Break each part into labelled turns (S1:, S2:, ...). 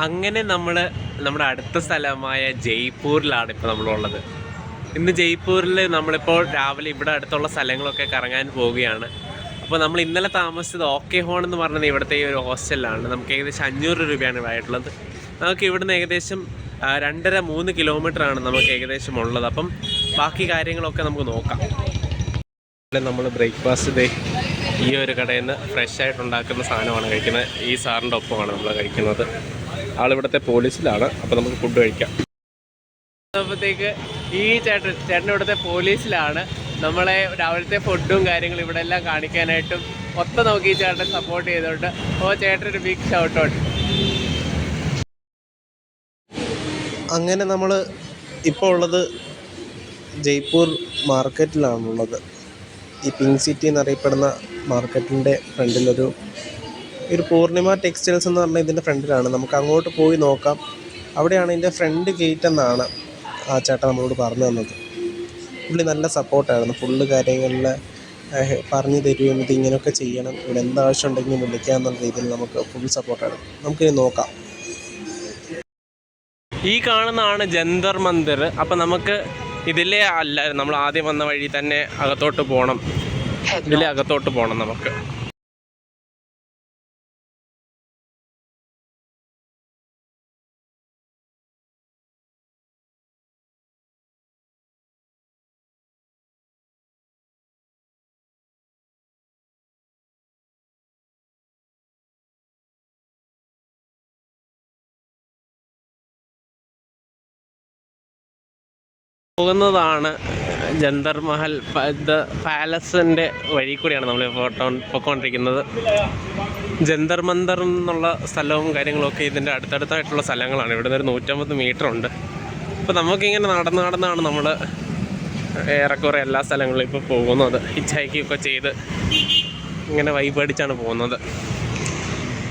S1: അങ്ങനെ നമ്മുടെ അടുത്ത സ്ഥലമായ ജയ്പൂരിലാണ് ഇപ്പോൾ നമ്മളുള്ളത്. ഇന്ന് ജയ്പൂരിൽ നമ്മളിപ്പോൾ രാവിലെ ഇവിടെ അടുത്തുള്ള സ്ഥലങ്ങളൊക്കെ കറങ്ങാൻ പോവുകയാണ്. അപ്പോൾ നമ്മൾ ഇന്നലെ താമസിച്ചത് ഓക്കെ ഹോൺ എന്ന് പറഞ്ഞത് ഇവിടുത്തെ ഈ ഒരു ഹോസ്റ്റലിലാണ്. നമുക്ക് ഏകദേശം 500 രൂപയാണ് ഇവിടെ ആയിട്ടുള്ളത്. നമുക്ക് ഇവിടുന്ന് ഏകദേശം 2.5-3 കിലോമീറ്ററാണ് നമുക്ക് ഏകദേശം ഉള്ളത്. അപ്പം ബാക്കി കാര്യങ്ങളൊക്കെ നമുക്ക് നോക്കാം. നമ്മൾ ബ്രേക്ക്ഫാസ്റ്റ് ഈ ഒരു കടയിൽ നിന്ന് ഫ്രഷ് ആയിട്ട് ഉണ്ടാക്കുന്ന സാധനമാണ് കഴിക്കുന്നത്. ഈ സാറിൻ്റെ ഒപ്പമാണ് നമ്മൾ കഴിക്കുന്നത്. ആളിവിടുത്തെ പോലീസിലാണ്. അപ്പോൾ നമുക്ക് ഫുഡ് കഴിക്കാം. അപ്പോഴത്തേക്ക് ഈ ചേട്ടൻ ഇവിടുത്തെ പോലീസിലാണ്. നമ്മളെ രാവിലത്തെ ഫുഡും കാര്യങ്ങളും ഇവിടെ എല്ലാം കാണിക്കാനായിട്ടും മൊത്തം നമുക്ക് ഈ ചേട്ടൻ സപ്പോർട്ട് ചെയ്തോണ്ട് ചേട്ടനൊരു ബിഗ് ഷൗട്ട് ഔട്ട്.
S2: അങ്ങനെ നമ്മൾ ഇപ്പോൾ ഉള്ളത് ജയ്പൂർ മാർക്കറ്റിലാണുള്ളത്. ഈ പിങ്ക് സിറ്റി എന്നറിയപ്പെടുന്ന മാർക്കറ്റിൻ്റെ ഫ്രണ്ടിലൊരു പൂർണിമ ടെക്സ്റ്റൈൽസ് എന്ന് പറഞ്ഞാൽ ഇതിൻ്റെ ഫ്രണ്ടിലാണ്. നമുക്ക് അങ്ങോട്ട് പോയി നോക്കാം. അവിടെയാണ് ഇതിൻ്റെ ഫ്രണ്ട് ഗേറ്റ് എന്നാണ് ആ ചേട്ടൻ നമ്മളോട് പറഞ്ഞു തന്നത്. പുള്ളി നല്ല സപ്പോർട്ടായിരുന്നു. ഫുള്ള് കാര്യങ്ങളിൽ പറഞ്ഞു തരുകയും ഇത് ഇങ്ങനെയൊക്കെ ചെയ്യണം, ഇവിടെ എന്താവശ്യം ഉണ്ടെങ്കിലും വിളിക്കാമെന്നുള്ള രീതിയിൽ നമുക്ക് ഫുൾ സപ്പോർട്ടായിരുന്നു. നമുക്കിനി നോക്കാം.
S1: ഈ കാണുന്നതാണ് ജന്തർ മന്ദിർ. അപ്പം നമുക്ക് ഇതിലേ അല്ല, നമ്മൾ ആദ്യം വന്ന വഴി തന്നെ അകത്തോട്ട് പോകണം. ഇതിലേ അകത്തോട്ട് പോകണം നമുക്ക്. പോകുന്നതാണ് ജന്തർ മഹൽ പാലസിൻ്റെ വഴി കൂടിയാണ് നമ്മൾ പൊയ്ക്കൊണ്ടിരിക്കുന്നത്. ജന്തർ മന്ദർ എന്നുള്ള സ്ഥലവും കാര്യങ്ങളൊക്കെ ഇതിൻ്റെ അടുത്തടുത്തായിട്ടുള്ള സ്ഥലങ്ങളാണ്. ഇവിടെ നിന്ന് ഒരു 150 മീറ്റർ ഉണ്ട്. അപ്പോൾ നമുക്കിങ്ങനെ നടന്നാണ് നമ്മൾ ഏറെക്കുറെ എല്ലാ സ്ഥലങ്ങളിലും ഇപ്പോൾ പോകുന്നത്. ഹിച്ച് ഹൈക്കൊക്കെ ചെയ്ത് ഇങ്ങനെ വൈബ് അടിച്ചാണ് പോകുന്നത്.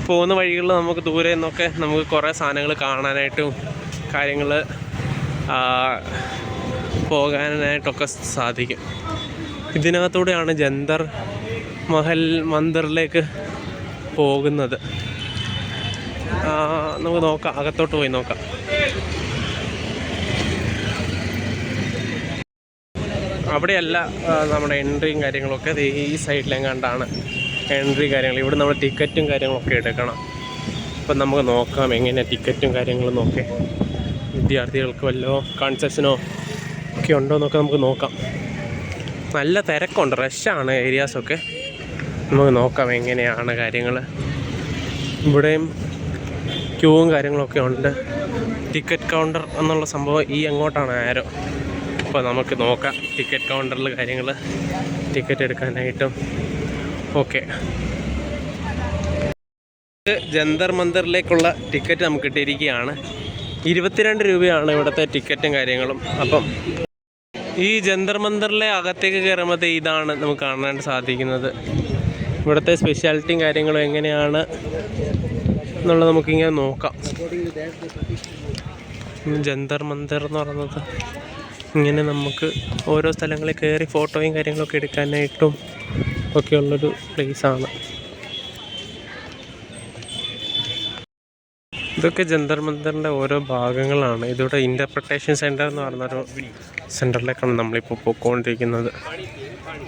S1: പോകുന്ന വഴികളിൽ നമുക്ക് ദൂരെ നിന്നൊക്കെ നമുക്ക് കുറേ സാധനങ്ങൾ കാണാനായിട്ടും കാര്യങ്ങൾ പോകാനായിട്ടൊക്കെ സാധിക്കും. ഇതിനകത്തൂടെയാണ് ജന്തർ മഹൽ മന്ദിറിലേക്ക് പോകുന്നത്. നമുക്ക് നോക്കാം, അകത്തോട്ട് പോയി നോക്കാം. അവിടെയല്ല നമ്മുടെ എൻട്രിയും കാര്യങ്ങളൊക്കെ ഈ സൈഡിലെങ്ങാണ്ടാണ് എൻട്രി കാര്യങ്ങൾ. ഇവിടെ നമ്മൾ ടിക്കറ്റും കാര്യങ്ങളൊക്കെ എടുക്കണം. അപ്പം നമുക്ക് നോക്കാം എങ്ങനെയാണ് ടിക്കറ്റും കാര്യങ്ങളും നോക്കി വിദ്യാർത്ഥികൾക്ക് വല്ലോ കൺസെഷനോ ഒക്കെ ഉണ്ടോ എന്നൊക്കെ നമുക്ക് നോക്കാം. നല്ല തിരക്കുണ്ട്, റഷാണ് ഏരിയാസൊക്കെ. നമുക്ക് നോക്കാം എങ്ങനെയാണ് കാര്യങ്ങൾ. ഇവിടെയും ക്യൂവും കാര്യങ്ങളൊക്കെ ഉണ്ട്. ടിക്കറ്റ് കൗണ്ടർ എന്നുള്ള സംഭവം ഈ അങ്ങോട്ടാണ് ആരോ. അപ്പോൾ നമുക്ക് നോക്കാം ടിക്കറ്റ് കൗണ്ടറിൽ കാര്യങ്ങൾ ടിക്കറ്റ് എടുക്കാനായിട്ടും ഓക്കെ. ജന്തർ മന്ദിറിലേക്കുള്ള ടിക്കറ്റ് നമുക്ക് കിട്ടിയിരിക്കുകയാണ്. 22 രൂപയാണ് ഇവിടുത്തെ ടിക്കറ്റും കാര്യങ്ങളും. അപ്പം ഈ ജന്തർ മന്ദിറിലെ അകത്തേക്ക് കയറുമ്പോൾ ഇതാണ് നമുക്ക് കാണാൻ സാധിക്കുന്നത്. ഇവിടുത്തെ സ്പെഷ്യാലിറ്റിയും കാര്യങ്ങളും എങ്ങനെയാണ് എന്നുള്ളത് നമുക്കിങ്ങനെ നോക്കാം. ജന്തർ മന്ദിർ എന്ന് പറയുന്നത് ഇങ്ങനെ നമുക്ക് ഓരോ സ്ഥലങ്ങളിൽ കയറി ഫോട്ടോയും കാര്യങ്ങളൊക്കെ എടുക്കാനായിട്ടും ഒക്കെയുള്ളൊരു പ്ലേസാണ്. ഇതൊക്കെ ജന്തർ മന്ദിറിൻ്റെ ഓരോ ഭാഗങ്ങളാണ്. ഇതിവിടെ ഇൻ്റർപ്രിട്ടേഷൻ സെൻറ്റർ എന്ന് പറഞ്ഞൊരു സെൻറ്ററിലേക്കാണ് നമ്മളിപ്പോൾ പോയിക്കൊണ്ടിരിക്കുന്നത്.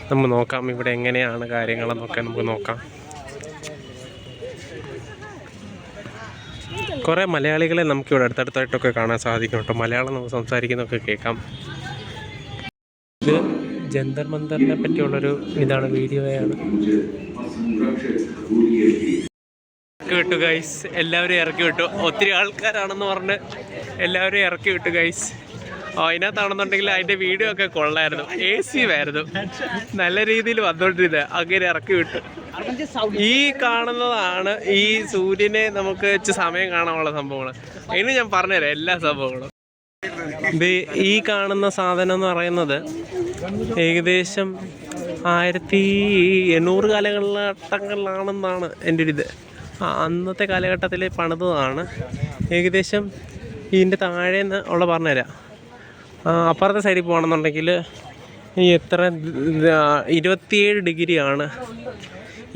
S1: നമുക്ക് നോക്കാം ഇവിടെ എങ്ങനെയാണ് കാര്യങ്ങളെന്നൊക്കെ നമുക്ക് നോക്കാം. കുറേ മലയാളികളെ നമുക്കിവിടെ അടുത്തടുത്തായിട്ടൊക്കെ കാണാൻ സാധിക്കും കേട്ടോ. മലയാളം നമുക്ക് സംസാരിക്കുന്നതൊക്കെ കേൾക്കാം. ഇത് ജന്തർ മന്ദിറിനെ പറ്റിയുള്ളൊരു വീഡിയോയാണ്. വിട്ടു ഗൈസ്, എല്ലാവരും ഇറക്കി വിട്ടു. ഒത്തിരി ആൾക്കാരാണെന്ന് പറഞ്ഞ് എല്ലാവരും ഇറക്കി വിട്ടു ഗൈസ്. അതിനകത്താണെന്നുണ്ടെങ്കിൽ അതിൻ്റെ വീഡിയോ ഒക്കെ കൊള്ളായിരുന്നു. AC ആയിരുന്നു, നല്ല രീതിയിൽ വന്നോണ്ടിരുന്നത്. അങ്ങനെ ഇറക്കി വിട്ടു. ഈ കാണുന്നതാണ് ഈ സൂര്യനെ നമുക്ക് വെച്ച് സമയം കാണാനുള്ള സംഭവങ്ങൾ. അതിന് ഞാൻ പറഞ്ഞുതരാം എല്ലാ സംഭവങ്ങളും. ഇത് ഈ കാണുന്ന സാധനം എന്ന് പറയുന്നത് ഏകദേശം 1800 കാലഘട്ടങ്ങളിലാണെന്നാണ് എൻ്റെ ഒരു ഇത്. അന്നത്തെ കാലഘട്ടത്തിൽ പണിതാണ്. ഏകദേശം ഇതിൻ്റെ താഴെ നിന്ന് ഉള്ള പറഞ്ഞുതരാം. അപ്പുറത്തെ സൈഡിൽ പോകണമെന്നുണ്ടെങ്കിൽ ഈ എത്ര 27 ഡിഗ്രിയാണ്.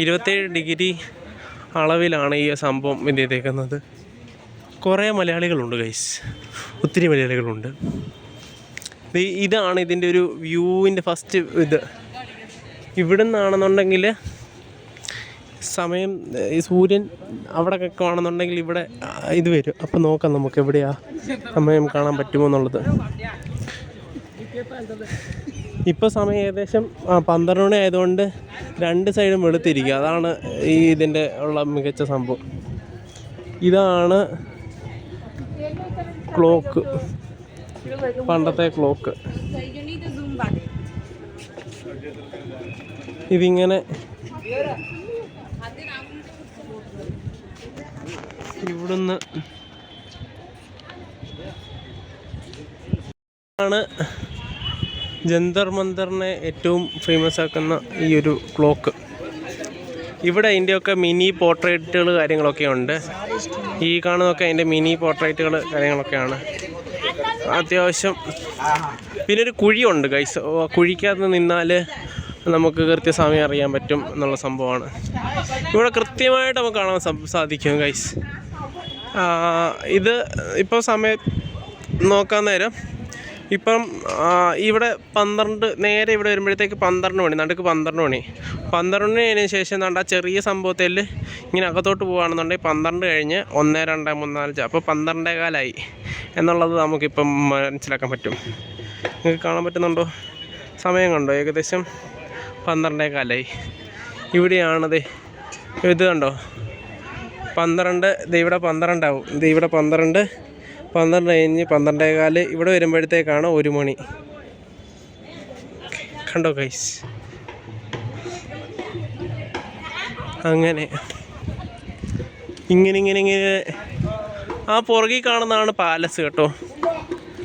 S1: 27 ഡിഗ്രി അളവിലാണ് ഈ സംഭവം ഇത് ചെയ്തേക്കുന്നത്. കുറേ മലയാളികളുണ്ട് ഗൈസ്, ഒത്തിരി മലയാളികളുണ്ട്. ഇതാണ് ഇതിൻ്റെ ഒരു വ്യൂവിൻ്റെ ഫസ്റ്റ് ഇത്. ഇവിടെ നിന്നാണെന്നുണ്ടെങ്കിൽ സമയം ഈ സൂര്യൻ അവിടെ ഒക്കെ ആണെന്നുണ്ടെങ്കിൽ ഇവിടെ ഇത് വരും. അപ്പം നോക്കാം നമുക്ക് എവിടെയാണ് സമയം കാണാൻ പറ്റുമോ എന്നുള്ളത്. ഇപ്പോൾ സമയം ഏകദേശം 12 മണി ആയതുകൊണ്ട് 2 സൈഡും വെളുത്തിരിക്കുക. അതാണ് ഈ ഇതിൻ്റെ ഉള്ള മികച്ച സംഭവം. ഇതാണ് ക്ലോക്ക്, പണ്ടത്തെ ക്ലോക്ക്. ഇതിങ്ങനെ ഇവിടുന്ന് ആണ് ജന്തർ മന്തറിനെ ഏറ്റവും ഫേമസ് ആക്കുന്ന ഈ ഒരു ക്ലോക്ക്. ഇവിടെ അതിൻ്റെയൊക്കെ മിനി പോർട്രേറ്റുകൾ കാര്യങ്ങളൊക്കെ ഉണ്ട്. ഈ കാണുന്നതൊക്കെ അതിൻ്റെ മിനി പോർട്രേറ്റുകൾ കാര്യങ്ങളൊക്കെയാണ്. അത്യാവശ്യം പിന്നെ ഒരു കുഴിയുണ്ട് ഗൈസ്. കുഴിക്കകത്ത് നിന്നാൽ നമുക്ക് കൃത്യസമയം അറിയാൻ പറ്റും എന്നുള്ള സംഭവമാണ്. ഇവിടെ കൃത്യമായിട്ട് നമുക്ക് കാണാൻ സാധിക്കും ഗൈസ്. ഇത് ഇപ്പോൾ സമയം നോക്കാൻ നേരം ഇപ്പം ഇവിടെ 12 നേരെ ഇവിടെ വരുമ്പോഴത്തേക്ക് 12 മണി, നടുക്ക് 12 മണി. 12 മണി കഴിഞ്ഞ ശേഷം എന്താ ചെറിയ സംഭവത്തിൽ ഇങ്ങനെ അകത്തോട്ട് പോകുകയാണെന്നുണ്ടെങ്കിൽ 12 കഴിഞ്ഞ് 1, 2, 3, 4 അപ്പോൾ 12:15 എന്നുള്ളത് നമുക്കിപ്പം മനസ്സിലാക്കാൻ പറ്റും. നിങ്ങൾക്ക് കാണാൻ പറ്റുന്നുണ്ടോ? സമയം കണ്ടോ? ഏകദേശം 12:15. ഇവിടെയാണത്. ഇത് കണ്ടോ? 12. ഇത് ഇവിടെ 12 ആവും. ഇത് ഇവിടെ 12 കഴിഞ്ഞ് 12:15. ഇവിടെ വരുമ്പോഴത്തേക്കാണ് 1 മണി. കണ്ടോ ഗൈസ്? അങ്ങനെ ഇങ്ങനെ ആ പുറകിൽ കാണുന്നതാണ് പാലസ് കേട്ടോ.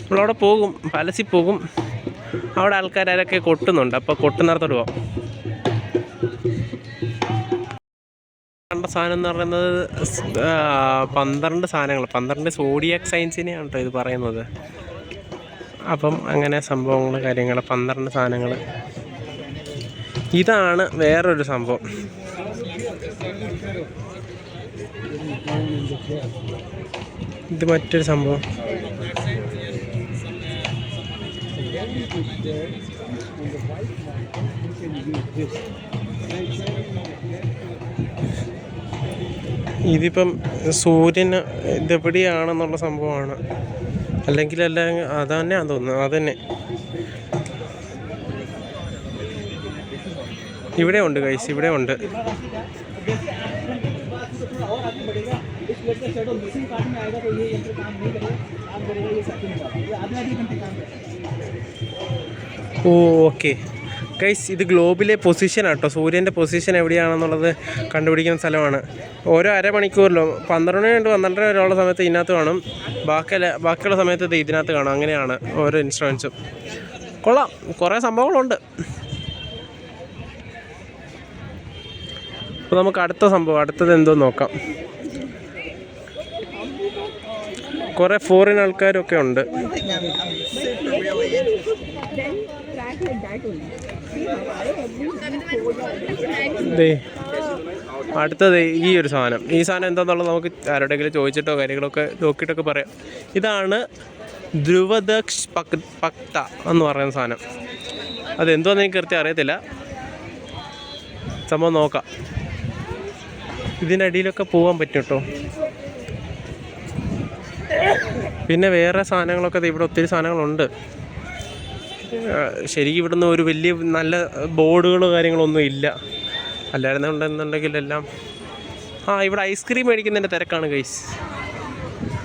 S1: നമ്മളവിടെ പോകും, പാലസിൽ പോകും. അവിടെ ആൾക്കാരൊക്കെ കൊട്ടുന്നുണ്ട്. അപ്പോൾ കൊട്ടുന്നിടത്തോട്ട് പോകാം. കണ്ട സാധനം എന്ന് പറയുന്നത് 12 സാധനങ്ങൾ, 12 സോഡിയാക് സയൻസിനെയാണ് കേട്ടോ ഇത് പറയുന്നത്. അപ്പം അങ്ങനെ സംഭവങ്ങൾ കാര്യങ്ങൾ 12 സാധനങ്ങൾ. ഇതാണ് വേറൊരു സംഭവം. ഇത് മറ്റൊരു സംഭവം. ഇതിപ്പം സൂര്യന് ഇതെവിടെയാണെന്നുള്ള സംഭവമാണ്. അല്ലെങ്കിൽ അത് തന്നെയാണെന്ന് തോന്നുന്നു. അത് തന്നെ ഇവിടെ ഉണ്ട് ഗൈസ്, ഇവിടെ ഉണ്ട്. ഓക്കെ ഗൈസ്, ഇത് ഗ്ലോബിലെ പൊസിഷനാണ് കേട്ടോ. സൂര്യൻ്റെ പൊസിഷൻ എവിടെയാണെന്നുള്ളത് കണ്ടുപിടിക്കുന്ന സ്ഥലമാണ്. ഓരോ അരമണിക്കൂറിലോ 12 മണി തൊട്ട് 12:30 വരെയുള്ള സമയത്ത് ഇതിനകത്ത് കാണും. ബാക്കിയുള്ള സമയത്ത് ഇതിനകത്ത് കാണും. അങ്ങനെയാണ് ഓരോ ഇൻസ്ട്രുമെൻസും. കൊള്ളാം, കുറേ സംഭവങ്ങളുണ്ട്. അപ്പോൾ നമുക്ക് അടുത്തത് എന്തോ നോക്കാം. കുറേ ഫോറിൻ ആൾക്കാരൊക്കെ ഉണ്ട്. അടുത്തത് ഈ ഒരു സാധനം. ഈ സാധനം എന്താണെന്നുള്ളത് നമുക്ക് ആരോടെങ്കിലും ചോദിച്ചിട്ടോ കാര്യങ്ങളൊക്കെ നോക്കിയിട്ടൊക്കെ പറയാം. ഇതാണ് ധ്രുവദക്ഷ് പക്ത എന്ന് പറയുന്ന സാധനം. അതെന്തോന്ന് എനിക്ക് കൃത്യം അറിയത്തില്ല. സംഭവം നോക്കാം. ഇതിൻ്റെ അടിയിലൊക്കെ പോകാൻ പറ്റും കേട്ടോ. പിന്നെ വേറെ സാധനങ്ങളൊക്കെ ഇവിടെ ഒത്തിരി സാധനങ്ങളുണ്ട്. ശരിക്കും ഇവിടുന്ന് ഒരു വലിയ നല്ല ബോർഡുകളോ കാര്യങ്ങളൊന്നും ഇല്ല. അല്ലായിരുന്നുണ്ടെന്നുണ്ടെങ്കിൽ എല്ലാം. ഇവിടെ ഐസ്ക്രീം മേടിക്കുന്നതിൻ്റെ തിരക്കാണ് ഗൈസ്.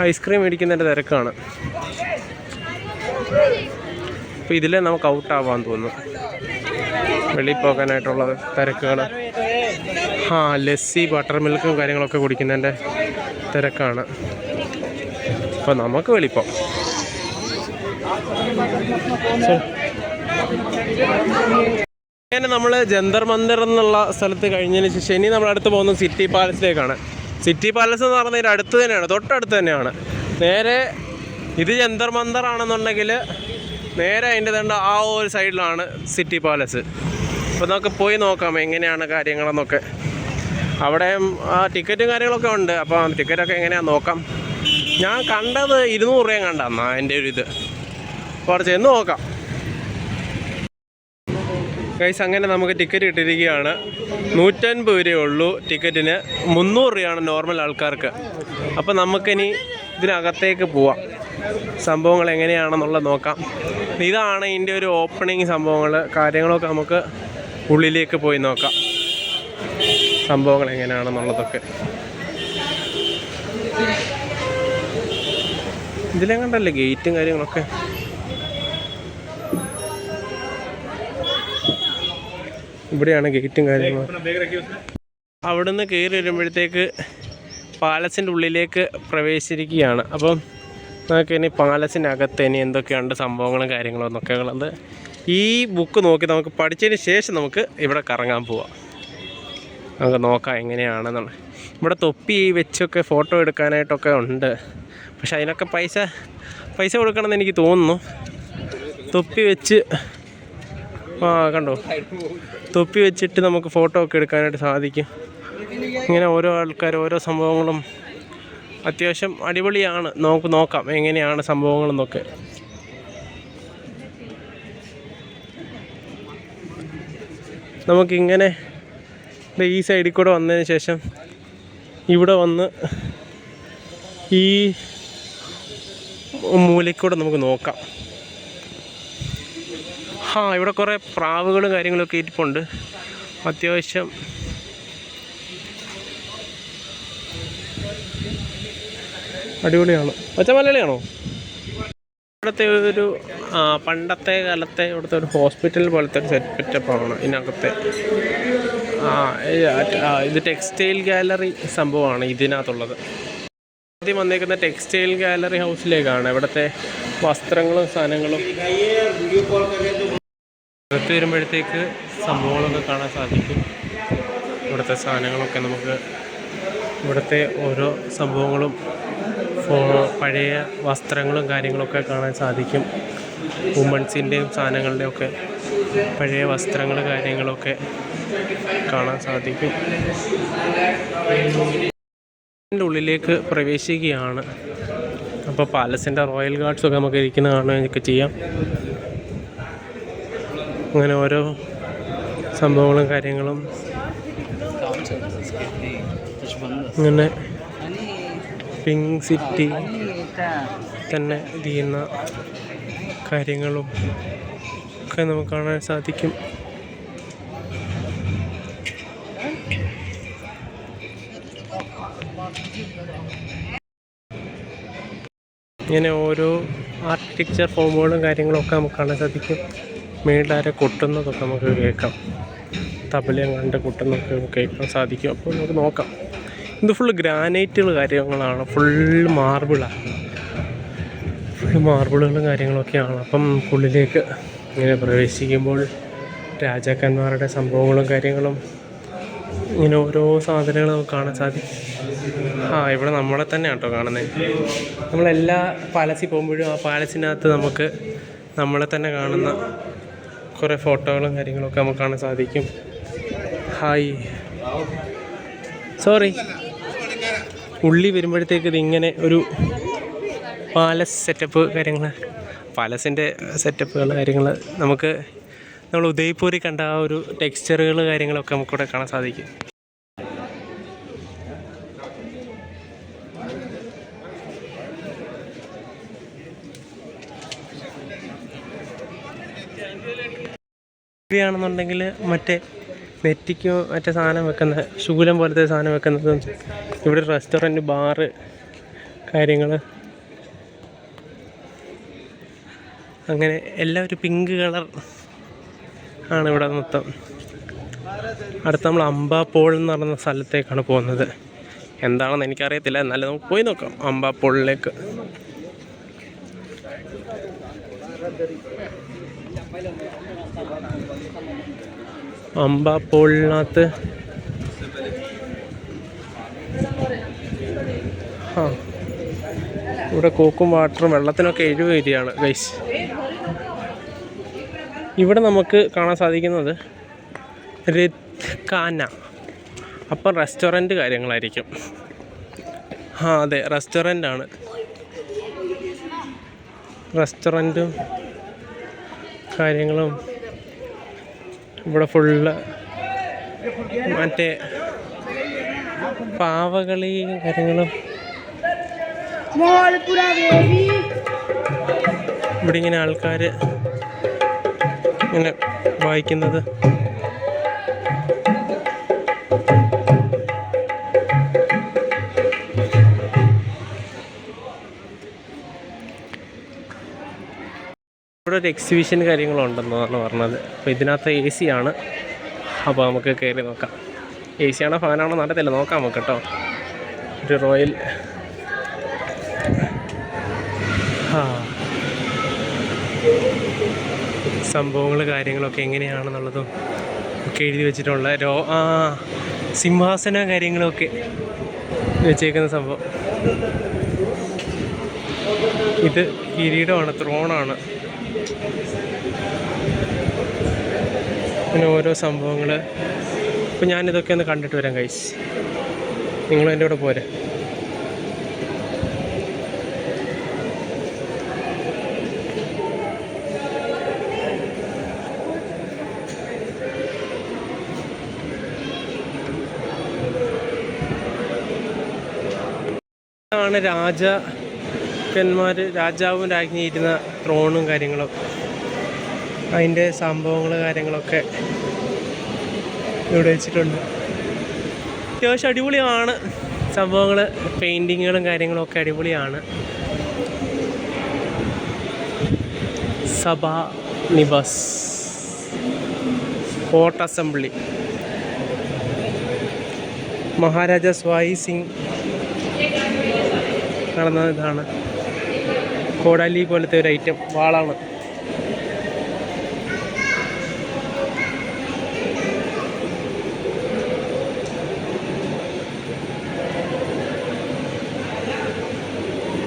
S1: ഐസ്ക്രീം മേടിക്കുന്നതിൻ്റെ തിരക്കാണ്. അപ്പോൾ ഇതിലേ നമുക്ക് ഔട്ടാവാൻ തോന്നുന്നു. വെളിയിൽ പോകാനായിട്ടുള്ള തിരക്കുകൾ. ലസ്സി ബട്ടർ മിൽക്കും കാര്യങ്ങളൊക്കെ കുടിക്കുന്നതിൻ്റെ തിരക്കാണ്. അപ്പോൾ നമുക്ക് വെളിപ്പോൾ അങ്ങനെ നമ്മൾ ജന്തർ മന്ദിർ എന്നുള്ള സ്ഥലത്ത് കഴിഞ്ഞതിന് ശേഷം ഇനി നമ്മൾ അടുത്ത് പോകുന്നത് സിറ്റി പാലസിലേക്കാണ്. സിറ്റി പാലസ് എന്ന് പറഞ്ഞാൽ അടുത്ത് തന്നെയാണ്, തൊട്ടടുത്ത് തന്നെയാണ്. നേരെ ഇത് ജന്തർ മന്ദിർ ആണെന്നുണ്ടെങ്കിൽ നേരെ അതിൻ്റെ തണ്ട ആ ഒരു സൈഡിലാണ് സിറ്റി പാലസ്. അപ്പോൾ നമുക്ക് പോയി നോക്കാം എങ്ങനെയാണ് കാര്യങ്ങളെന്നൊക്കെ. അവിടെ ടിക്കറ്റും കാര്യങ്ങളൊക്കെ ഉണ്ട്. അപ്പോൾ ടിക്കറ്റൊക്കെ എങ്ങനെയാണെന്ന് നോക്കാം. ഞാൻ കണ്ടത് 200 രൂപ കണ്ടെന്നാ എൻ്റെ ഒരു ഇത്. കുറച്ച് എന്ന് നോക്കാം ഗൈസ്. അങ്ങനെ നമുക്ക് ടിക്കറ്റ് കിട്ടിയിരിക്കുകയാണ്. 150 രൂപയേ ഉള്ളൂ ടിക്കറ്റിന്. 300 രൂപയാണ് നോർമൽ ആൾക്കാർക്ക്. അപ്പോൾ നമുക്കിനി ഇതിനകത്തേക്ക് പോവാം, സംഭവങ്ങൾ എങ്ങനെയാണെന്നുള്ളത് നോക്കാം. ഇതാണ് ഇതിൻ്റെ ഒരു ഓപ്പണിങ് സംഭവങ്ങൾ കാര്യങ്ങളൊക്കെ. നമുക്ക് ഉള്ളിലേക്ക് പോയി നോക്കാം സംഭവങ്ങൾ എങ്ങനെയാണെന്നുള്ളതൊക്കെ. ഇതിലെ കണ്ടല്ലേ ഗേറ്റും കാര്യങ്ങളൊക്കെ. ഇവിടെയാണ് ഗേറ്റും കാര്യങ്ങളും. അവിടുന്ന് കയറി വരുമ്പോഴത്തേക്ക് പാലസിൻ്റെ ഉള്ളിലേക്ക് പ്രവേശിച്ചിരിക്കുകയാണ്. അപ്പം നമുക്ക് ഇനി പാലസിനകത്ത് ഇനി എന്തൊക്കെയുണ്ട് സംഭവങ്ങളും കാര്യങ്ങളും എന്നൊക്കെ ഉള്ളത് ഈ ബുക്ക് നോക്കി നമുക്ക് പഠിച്ചതിന് ശേഷം നമുക്ക് ഇവിടെ കറങ്ങാൻ പോവാം. നമുക്ക് നോക്കാം എങ്ങനെയാണെന്നുള്ളത്. ഇവിടെ തൊപ്പി വെച്ചൊക്കെ ഫോട്ടോ എടുക്കാനായിട്ടൊക്കെ ഉണ്ട്. പക്ഷെ അതിനൊക്കെ പൈസ കൊടുക്കണമെന്ന് എനിക്ക് തോന്നുന്നു. തൊപ്പി വെച്ച് കണ്ടോ, തൊപ്പി വെച്ചിട്ട് നമുക്ക് ഫോട്ടോ ഒക്കെ എടുക്കാനായിട്ട് സാധിക്കും. ഇങ്ങനെ ഓരോ ആൾക്കാർ ഓരോ സംഭവങ്ങളും അത്യാവശ്യം അടിപൊളിയാണ്. നമുക്ക് നോക്കാം എങ്ങനെയാണ് സംഭവങ്ങളെന്നൊക്കെ. നമുക്കിങ്ങനെ ഈ സൈഡിൽ കൂടെ വന്നതിന് ശേഷം ഇവിടെ വന്ന് ഈ മൂലയ്ക്കൂടെ നമുക്ക് നോക്കാം. ഇവിടെ കുറേ പ്രാവുകളും കാര്യങ്ങളൊക്കെ ഇരിപ്പുണ്ട്. അത്യാവശ്യം അടിപൊളിയാണ്. ഒച്ച മലയാളിയാണോ? ഇവിടുത്തെ ഒരു പണ്ടത്തെ കാലത്തെ ഇവിടുത്തെ ഒരു ഹോസ്പിറ്റൽ പോലത്തെ ഒരു സെറ്റപ്പാണ് ഇതിനകത്തെ. ഇത് ടെക്സ്റ്റൈൽ ഗാലറി സംഭവമാണ് ഇതിനകത്തുള്ളത്. ആദ്യം വന്നേക്കുന്ന ടെക്സ്റ്റൈൽ ഗാലറി ഹൗസിലേക്കാണ്. ഇവിടുത്തെ വസ്ത്രങ്ങളും സാധനങ്ങളും അകത്ത് വരുമ്പോഴത്തേക്ക് സംഭവങ്ങളൊക്കെ കാണാൻ സാധിക്കും. ഇവിടുത്തെ സാധനങ്ങളൊക്കെ നമുക്ക് ഇവിടുത്തെ ഓരോ സംഭവങ്ങളും പഴയ വസ്ത്രങ്ങളും കാര്യങ്ങളൊക്കെ കാണാൻ സാധിക്കും. വുമൺസിൻ്റെയും സാധനങ്ങളുടെയൊക്കെ പഴയ വസ്ത്രങ്ങൾ കാര്യങ്ങളൊക്കെ കാണാൻ സാധിക്കും. ഇതിൻ്റെ ഉള്ളിലേക്ക് പ്രവേശിക്കുകയാണ്. അപ്പോൾ പാലസിൻ്റെ റോയൽ ഗാർഡ്സൊക്കെ നമുക്ക് ഇരിക്കുന്ന കാണുകയൊക്കെ ചെയ്യാം. അങ്ങനെ ഓരോ സംഭവങ്ങളും കാര്യങ്ങളും ഇങ്ങനെ പിങ്ക് സിറ്റി തന്നെ ഇത് ചെയ്യുന്ന കാര്യങ്ങളും ഒക്കെ നമുക്ക് കാണാൻ സാധിക്കും. ഇങ്ങനെ ഓരോ ആർക്കിടെക്ചർ ഫോമുകളും കാര്യങ്ങളൊക്കെ നമുക്ക് കാണാൻ സാധിക്കും. മേളിലാരെ കൊട്ടുന്നതൊക്കെ നമുക്ക് കേൾക്കാം. തബലയും കണ്ട് കൊട്ടുന്നതൊക്കെ കേൾക്കാൻ സാധിക്കും. അപ്പോൾ നമുക്ക് നോക്കാം. ഇത് ഫുള്ള് ഗ്രാനൈറ്റുകൾ കാര്യങ്ങളാണ്. ഫുള്ള് മാർബിളുകളും കാര്യങ്ങളൊക്കെയാണ്. അപ്പം ഉള്ളിലേക്ക് ഇങ്ങനെ പ്രവേശിക്കുമ്പോൾ രാജാക്കന്മാരുടെ സംഭവങ്ങളും കാര്യങ്ങളും ഇങ്ങനെ ഓരോ സാധനങ്ങൾ നമുക്ക് കാണാൻ സാധിക്കും. ഇവിടെ നമ്മളെ തന്നെ കേട്ടോ കാണുന്നത്. നമ്മളെല്ലാ പാലസിൽ പോകുമ്പോഴും ആ പാലസിനകത്ത് നമുക്ക് നമ്മളെ തന്നെ കാണുന്ന കുറേ ഫോട്ടോകളും കാര്യങ്ങളൊക്കെ നമുക്ക് കാണാൻ സാധിക്കും. സോറി, ഉള്ളി വരുമ്പോഴത്തേക്ക് ഇതിങ്ങനെ ഒരു പാലസ് സെറ്റപ്പ് കാര്യങ്ങൾ, പാലസിൻ്റെ സെറ്റപ്പുകൾ കാര്യങ്ങൾ നമുക്ക് നമ്മൾ ഉദയ്പൂരിൽ കണ്ട ആ ഒരു ടെക്സ്ചറുകൾ കാര്യങ്ങളൊക്കെ നമുക്കിവിടെ കാണാൻ സാധിക്കും. ാണെന്നുണ്ടെങ്കിൽ മറ്റേ നെറ്റിക്കോ മറ്റേ സാധനം വെക്കുന്ന ശൂലം പോലത്തെ സാധനം വെക്കുന്നതും, ഇവിടെ റെസ്റ്റോറൻറ്റ് ബാറ് കാര്യങ്ങൾ അങ്ങനെ എല്ലാം ഒരു പിങ്ക് കളർ ആണ് ഇവിടെ മൊത്തം. അടുത്ത നമ്മൾ അംബാപോൾ എന്ന് പറയുന്ന സ്ഥലത്തേക്കാണ് പോകുന്നത്. എന്താണെന്ന് എനിക്കറിയത്തില്ല, എന്നാലും നമുക്ക് പോയി നോക്കാം അംബാപോളിലേക്ക്. അംബാപോളിനകത്ത് ഇവിടെ കോക്കും വാട്ടറും വെള്ളത്തിനൊക്കെ 70 രൂപയാണ് ഗൈസ്. ഇവിടെ നമുക്ക് കാണാൻ സാധിക്കുന്നത് രത്ഖാന, അപ്പം റെസ്റ്റോറൻറ്റ് കാര്യങ്ങളായിരിക്കും. അതെ, റെസ്റ്റോറൻ്റ് ആണ്.
S2: റെസ്റ്റോറൻറ്റും കാര്യങ്ങളും. ഇവിടെ ഫുള്ള് മറ്റേ പാവകളി കാര്യങ്ങളും. ഇവിടെ ഇങ്ങനെ ആൾക്കാർ ഇങ്ങനെ വായിക്കുന്നത്. ഇവിടെ ഒരു എക്സിബിഷൻ കാര്യങ്ങളുണ്ടെന്നാണ് പറഞ്ഞത്. അപ്പോൾ ഇതിനകത്ത് AC ആണ്. അപ്പോൾ നമുക്ക് കയറി നോക്കാം. AC ആണോ ഫാനാണോ നടത്തില്ല, നോക്കാം നമുക്ക് കേട്ടോ. ഒരു റോയൽ സംഭവങ്ങൾ കാര്യങ്ങളൊക്കെ എങ്ങനെയാണെന്നുള്ളതും ഒക്കെ എഴുതി വെച്ചിട്ടുള്ള സിംഹാസന കാര്യങ്ങളൊക്കെ വെച്ചേക്കുന്ന സംഭവം. ഇത് കിരീടമാണ്, ത്രോണാണ്. അങ്ങനെ ഓരോ സംഭവങ്ങൾ. അപ്പോൾ ഞാനിതൊക്കെ ഒന്ന് കണ്ടിട്ട് വരാം ഗൈസ്. നിങ്ങളും എൻ്റെ കൂടെ പോരെ. ാണ് രാജാവും രാജ്ഞി ഇരുന്ന ത്രോണും കാര്യങ്ങളും. അതിൻ്റെ സംഭവങ്ങൾ കാര്യങ്ങളൊക്കെ ഇവിടെ വെച്ചിട്ടുണ്ട്. അത്യാവശ്യം അടിപൊളിയാണ് സംഭവങ്ങൾ. പെയിൻറ്റിങ്ങുകളും കാര്യങ്ങളൊക്കെ അടിപൊളിയാണ്. സഭാ നിവാസ് ഫോർട്ട് അസംബ്ലി. മഹാരാജ സ്വായി സിംഗ് നടന്ന ഇതാണ്. കോടാലി പോലത്തെ ഒരു ഐറ്റം വാളാണ്.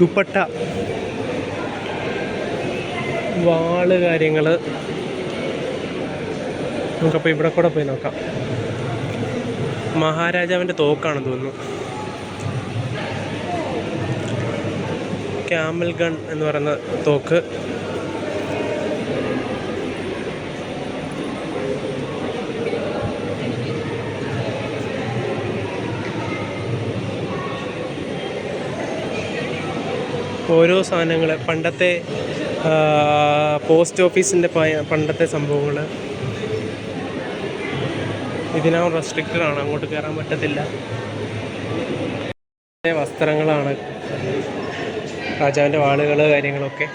S2: ദുപ്പട്ട, വാള് കാര്യങ്ങൾ. നമുക്കപ്പോൾ ഇവിടെ കൂടെ പോയി നോക്കാം. മഹാരാജാവിൻ്റെ തോക്കാണെന്ന് തോന്നുന്നു. ക്യാമൽ ഗൺ എന്ന് പറയുന്ന തോക്ക്. ഓരോ സാധനങ്ങൾ, പണ്ടത്തെ പോസ്റ്റ് ഓഫീസിൻ്റെ പണ്ടത്തെ സംഭവങ്ങൾ. ഇതിനകം റെസ്ട്രിക്റ്റഡ് ആണ്, അങ്ങോട്ട് കയറാൻ പറ്റത്തില്ല. വസ്ത്രങ്ങളാണ്, രാജാവിൻ്റെ വാളുകൾ കാര്യങ്ങളൊക്കെ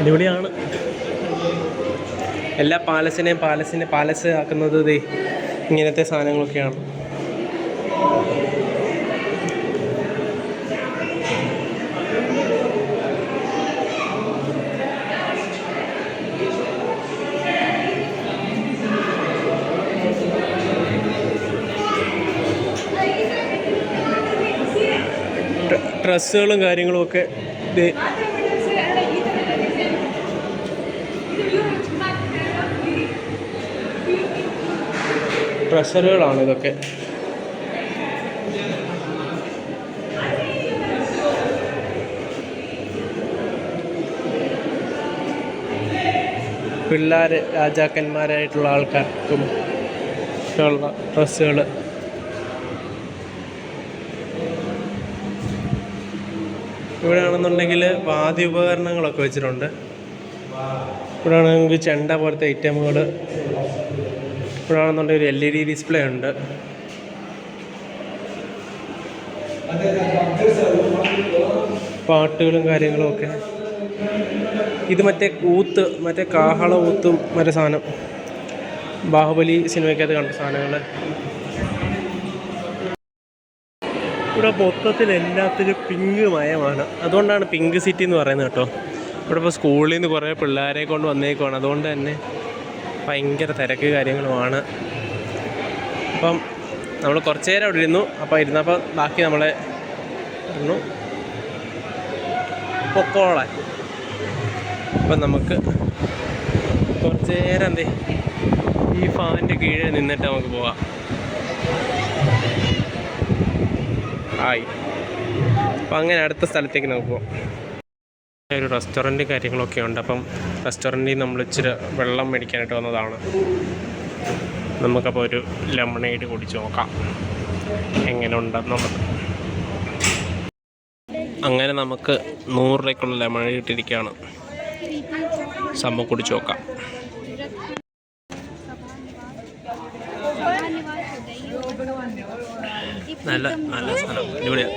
S2: അടിപൊളിയാണ്. എല്ലാ പാലസ് ആക്കുന്നത് ഇങ്ങനത്തെ സാധനങ്ങളൊക്കെയാണ്. ഡ്രസ്സുകളും കാര്യങ്ങളുമൊക്കെ ട്രഷറുകളാണ് ഇതൊക്കെ. പിള്ളേർ, രാജാക്കന്മാരായിട്ടുള്ള ആൾക്കാർക്കും ഉള്ള ഡ്രസ്സുകൾ. ഇവിടെ ആണെന്നുണ്ടെങ്കിൽ വാദ്യോപകരണങ്ങളൊക്കെ വെച്ചിട്ടുണ്ട്. ഇവിടെ ആണെങ്കിൽ ചെണ്ട പോലത്തെ ഐറ്റമുകൾ. ഇവിടെ ആണെന്നുണ്ടെങ്കിൽ ഒരു LED ഡിസ്പ്ലേ ഉണ്ട്. പാട്ടുകളും കാര്യങ്ങളും ഒക്കെ. ഇത് മറ്റേ കാഹള ഊത്തും മറ്റേ സാധനം, ബാഹുബലി സിനിമയ്ക്കകത്ത് കണ്ട സാധനങ്ങൾ. ഇവിടെ മൊത്തത്തിൽ എല്ലാത്തിലും പിങ്ക് മയമാണ്. അതുകൊണ്ടാണ് പിങ്ക് സിറ്റി എന്ന് പറയുന്നത് കേട്ടോ. ഇവിടെ ഇപ്പോൾ സ്കൂളിൽ നിന്ന് കുറേ പിള്ളേരെ കൊണ്ട് വന്നേക്കുവാണ്. അതുകൊണ്ട് തന്നെ ഭയങ്കര തിരക്ക് കാര്യങ്ങളുമാണ്. അപ്പം നമ്മൾ കുറച്ച് നേരം അവിടെ ഇരുന്നു. അപ്പോൾ ഇരുന്നപ്പോൾ ബാക്കി നമ്മളെ ഇരുന്നു പൊക്കോളാൻ. അപ്പം നമുക്ക് കുറച്ച് നേരം ഈ ഫാനിൻ്റെ കീഴിൽ നിന്നിട്ട് നമുക്ക് പോവാം. ആയി. അപ്പം അങ്ങനെ അടുത്ത സ്ഥലത്തേക്ക് നമുക്ക് പോകാം.
S1: ഒരു റെസ്റ്റോറൻറ്റ് കാര്യങ്ങളൊക്കെ ഉണ്ട്. അപ്പം റെസ്റ്റോറൻറ്റിൽ നമ്മൾ ഇച്ചിരി വെള്ളം മേടിക്കാനായിട്ട് വന്നതാണ്. നമുക്കപ്പോൾ ഒരു ലെമണേഡ് കുടിച്ച് നോക്കാം എങ്ങനെ ഉണ്ടെന്നുള്ളത്. അങ്ങനെ നമുക്ക് 100 രൂപയ്ക്കുള്ള ലെമണേഡ് ഇട്ടിരിക്കുകയാണ്. സംഭവം കുടിച്ച് നോക്കാം. നല്ല നല്ല സാധനം, അടിപൊളിയാണ്.